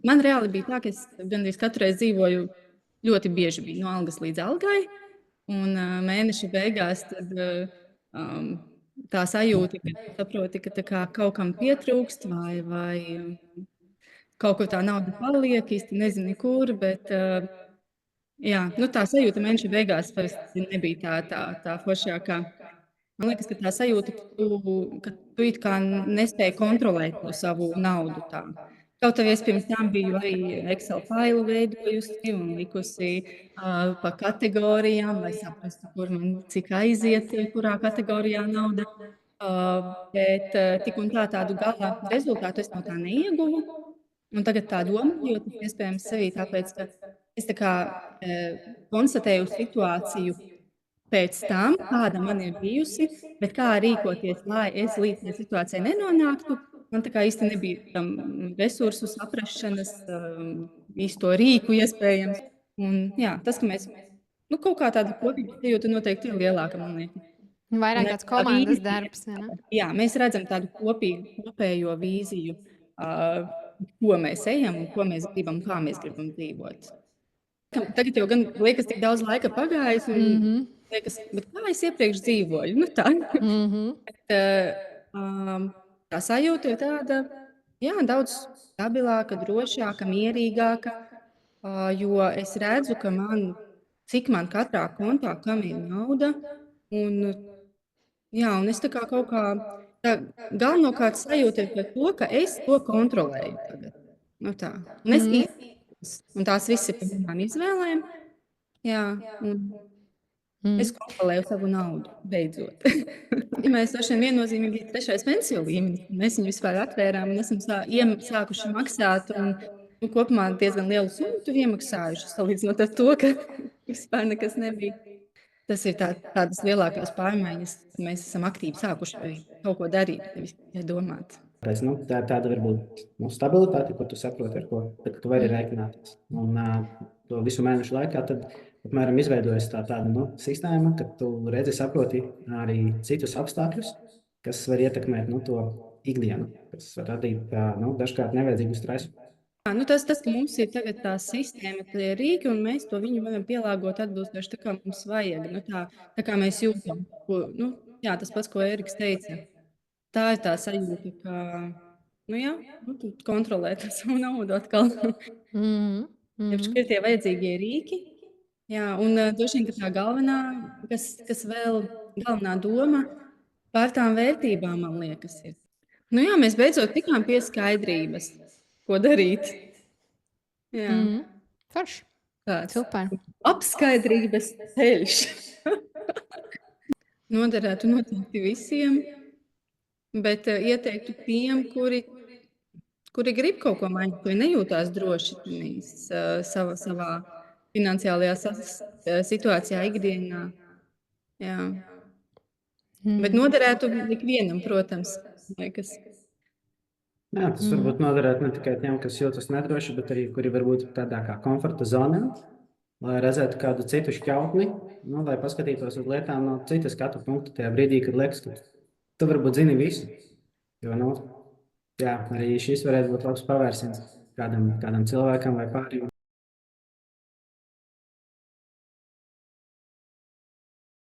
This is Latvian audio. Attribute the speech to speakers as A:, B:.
A: Man reāli bija tā, ka es gandrīz katru reizi dzīvoju ļoti bieži biju no algas līdz algai, un mēneša beigās tad, tā sajūta, ka tu saproti, ka tā kā kaut kam pietrūkst vai kaut kur tā nauda paliek, īsti nezini kur, bet jā, tā sajūta mēneša beigās parasti nebija tā foršākā. Man liekas, ka tā sajūta, ka tu it kā nespēji kontrolēt to savu naudu tā. Kaut arī es pirms tam biju arī Excel failu veidojusi un likusi pa kategorijām, lai saprastu, kur man cik aiziet, kurā kategorijā nauda. Bet tik un tā tādu gala rezultātu es no tā neieguvu. Un tagad tā domājot, tas iespējams sevī tāpēc, ka es tā kā konstatēju situāciju pēc tam, kāda man ir bijusi, bet kā rīkoties, lai es līdz tai situācijai nenonāktu. Man tā kā īsti nebija tam resursu saprašanas, īsto rīku iespējams. Un jā, tas, ka mēs kaut kā tāda kopīga sajūta noteikti ir lielāka, man liekas.
B: Vairāk tāds komandas darbs.
A: Jā, mēs redzam tādu kopējo vīziju, ko mēs ejam un ko mēs gribam, kā mēs gribam dzīvot. Tagad jau gan liekas, tik daudz laika pagājis, un liekas, bet kā es iepriekš dzīvoju? Tā. Tā sajūta ir tāda, jā, daudz stabilāka, drošāka, mierīgāka, jo es redzu, ka cik man katrā kontā, kam ir nauda, un es tā kā kaut kā, galvenokārt sajūta ir par to, ka es to kontrolēju tagad. Tā. Un es un tās viss ir par manām izvēlēm. Jā, es kontrolēju savu naudu, beidzot. Mēs viennozīmīgi bija 3. pensiju līmenis. Mēs viņu vispār atvērām un esam sākuši maksāt. Un kopumā diezgan lielu summu tu iemaksājuši, salīdzinot ar to, ka vispār nekas nebija. Tas ir tādas lielākās pārmaiņas, ka mēs esam aktīvi sākuši kaut ko darīt, nevis domāt.
C: Tā ir tāda varbūt stabilitāte, ko tu saproti, ar ko tu vari rēķināties. Un to visu mēnešu laikā tad apmēram izveidojas tāda sistēma, ka tu redzi, saproti arī citus apstākļus, kas var ietekmēt to ikdienu, kas var radīt dažkārt nevajadzīgu stresu.
A: Tas, ka mums ir tagad tā sistēma, tie rīki, un mēs to viņu varam pielāgot atbilstoši tā, kā mums vajag. Tā kā mēs jūtam, jā, tas pats, ko Eriks teica. Tā ir tā sajūta, ka tu kontrolē to savu naudu atkal. Ir tie vajadzīgie rīki. Jā, un droši vien, ka tā galvenā, kas vēl galvenā doma par tām vērtībām, man liekas, ir. Jā, mēs beidzot tikām pie skaidrības, ko darīt. Jā.
B: Forši.
A: Tāds
B: Super.
A: apskaidrības ceļš. Noderētu noteikti visiem, bet ieteiktu tiem, kuri grib kaut ko mainīt, kuri nejūtās droši savā finansiālajā situācijā ikdienā. Jā. Bet noderētu ikvienam, protams, liekas.
C: Jā, tas varbūt noderētu ne tikai tiem, kas jūtas nedroši, bet arī kuri varbūt tādā kā komforta zonā, lai redzētu kādu citu šķautni, lai paskatītos uz lietām no citas skatu punkta tajā brīdī, kad liekas, ka tu varbūt zini visu. Jo, arī šis varētu būt labs pavērsiens kādam cilvēkam vai pārim.